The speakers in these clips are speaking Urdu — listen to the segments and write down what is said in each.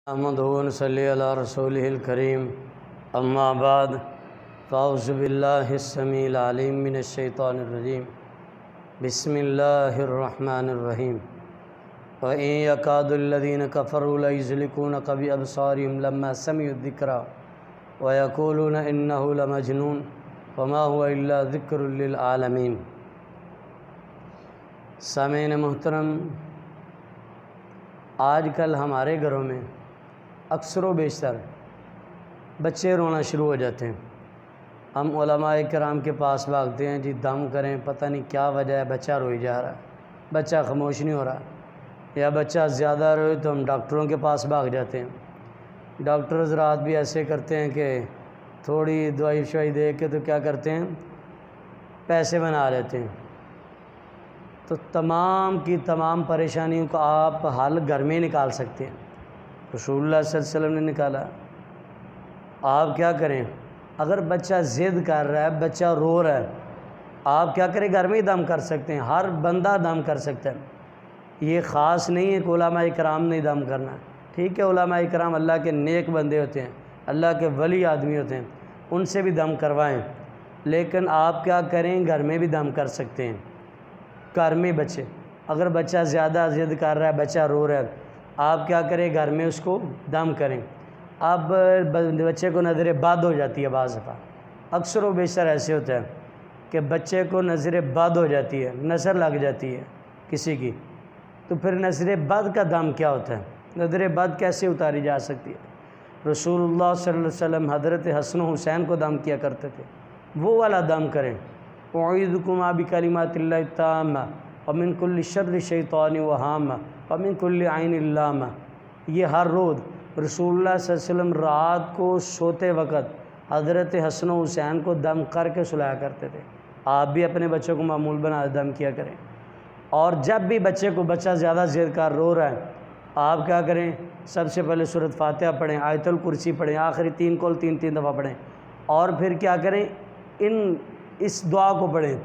احمد صلی علی رسول الکریم اما بعد فاعوذ باللہ السمیع العلیم من الشیطان الرجیم بسم اللہ الرحمن الرحیم وَإِن يَكَادُ الَّذِينَ كَفَرُوا لَيُزْلِقُونَكَ بِأَبْصَارِهِمْ لَمَّا سَمِعُوا الذِّكْرَ وَيَقُولُونَ إِنَّهُ لَمَجْنُونٌ وَمَا هُوَ إِلَّا ذِكْرٌ لِّلْعَالَمِينَ۔ سامعین محترم، آج کل ہمارے گھروں میں اکثر و بیشتر بچے رونا شروع ہو جاتے ہیں۔ ہم علماء کرام کے پاس بھاگتے ہیں، جی دم کریں، پتہ نہیں کیا وجہ ہے، بچہ روئی جا رہا ہے، بچہ خاموش نہیں ہو رہا، یا بچہ زیادہ روئے تو ہم ڈاکٹروں کے پاس بھاگ جاتے ہیں۔ ڈاکٹر حضرات بھی ایسے کرتے ہیں کہ تھوڑی دوائی شوائی دے کے تو کیا کرتے ہیں، پیسے بنا لیتے ہیں۔ تو تمام کی تمام پریشانیوں کا آپ حل گھر میں نکال سکتے ہیں۔ رسول اللہ صلی اللہ علیہ وسلم نے نکالا۔ آپ کیا کریں، اگر بچہ ضد کر رہا ہے، بچہ رو رہا ہے، آپ کیا کریں، گھر میں ہی دم کر سکتے ہیں۔ ہر بندہ دم کر سکتا ہے، یہ خاص نہیں ہے کہ علماء کرام نے دم کرنا ہے۔ ٹھیک ہے، علماء کرام اللہ کے نیک بندے ہوتے ہیں، اللہ کے ولی آدمی ہوتے ہیں، ان سے بھی دم کروائیں، لیکن آپ کیا کریں، گھر میں بھی دم کر سکتے ہیں۔ گھر میں بچے، اگر بچہ زیادہ ضد کر رہا ہے، بچہ رو رہا ہے، آپ کیا کریں، گھر میں اس کو دم کریں۔ اب بچے کو نظر بد ہو جاتی ہے، بعض دفعہ اکثر و بیشتر ایسے ہوتا ہے کہ بچے کو نظر بد ہو جاتی ہے، نظر لگ جاتی ہے کسی کی، تو پھر نظر بد کا دم کیا ہوتا ہے، نظر بد کیسے اتاری جا سکتی ہے۔ رسول اللہ صلی اللہ علیہ وسلم حضرت حسن و حسین کو دم کیا کرتے تھے، وہ والا دم کریں۔ اعوذکما بکلمات اللہ التامہ ومن کل شر شیطان وہامہ ومن کل عین لامہ۔ یہ ہر روز رسول اللہ صلی اللہ علیہ وسلم رات کو سوتے وقت حضرت حسن و حسین کو دم کر کے سلایا کرتے تھے۔ آپ بھی اپنے بچوں کو معمول بنا دم کیا کریں۔ اور جب بھی بچہ زیادہ ضد کر رو رہا ہے، آپ کیا کریں، سب سے پہلے سورۃ فاتحہ پڑھیں، آیت الکرسی پڑھیں، آخری 3 کول 3 دفعہ پڑھیں، اور پھر کیا کریں، اس دعا کو پڑھیں،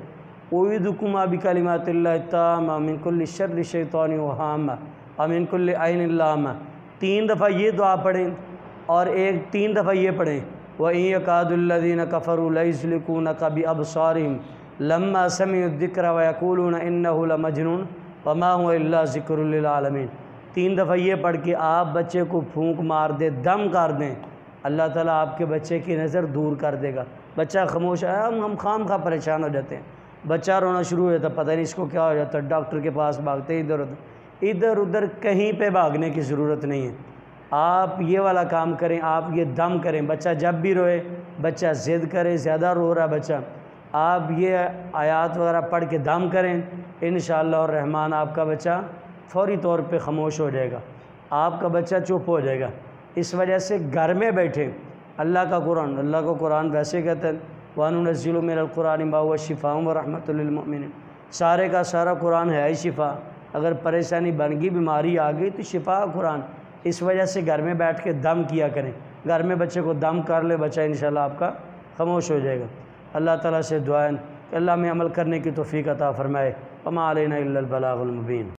اعوذکما بکلمات اللہ التامہ من کل شر شیطان وہامہ ومن کل عین لامہ۔ 3 دفعہ یہ دعا پڑھیں، اور 3 دفعہ یہ پڑھیں، وَإِن يَكَادُ الَّذِينَ كَفَرُوا لَيُزْلِقُونَكَ بِأَبْصَارِهِمْ لَمَّا سَمِعُوا الذِّكْرَ وَيَقُولُونَ إِنَّهُ لَمَجْنُونٌ وَمَا هُوَ إِلَّا ذِكْرٌ لِّلْعَالَمِينَ۔ 3 دفعہ یہ پڑھ کے آپ بچے کو پھونک مار دیں، دم کر دیں، اللہ تعالیٰ آپ کے بچے کی نظر دور کر دے گا۔ بچہ خاموش ہے، ہم خام خواہ پریشان ہو جاتے ہیں، بچہ رونا شروع ہو جاتا ہے، پتہ نہیں اس کو کیا ہو جاتا ہے، ڈاکٹر کے پاس بھاگتے ہیں، ادھر ادھر کہیں پہ بھاگنے کی ضرورت نہیں ہے۔ آپ یہ والا کام کریں، آپ یہ دم کریں۔ بچہ جب بھی روئے، بچہ ضد کرے، زیادہ رو رہا بچہ، آپ یہ آیات وغیرہ پڑھ کے دم کریں، انشاءاللہ الرحمن آپ کا بچہ فوری طور پہ خاموش ہو جائے گا، آپ کا بچہ چپ ہو جائے گا۔ اس وجہ سے گھر میں بیٹھے اللہ کا قرآن ویسے کہتے ہیں وَنُنَزِّلُ مِنَ الْقُرْآنِ مَا هُوَ شِفَاءٌ وَرَحْمَةٌ لِّلْمُؤْمِنِينَ۔ سارے کا سارا قرآن ہے ہی شفا، اگر پریشانی بن گئی، بیماری آ گئی تو شفا قرآن۔ اس وجہ سے گھر میں بیٹھ کے دم کیا کریں، گھر میں بچے کو دم کر لے، بچہ انشاءاللہ آپ کا خاموش ہو جائے گا۔ اللہ تعالیٰ سے دعائیں کہ اللہ میں عمل کرنے کی توفیق عطا فرمائے۔ وما علینا الا البلاغ المبین۔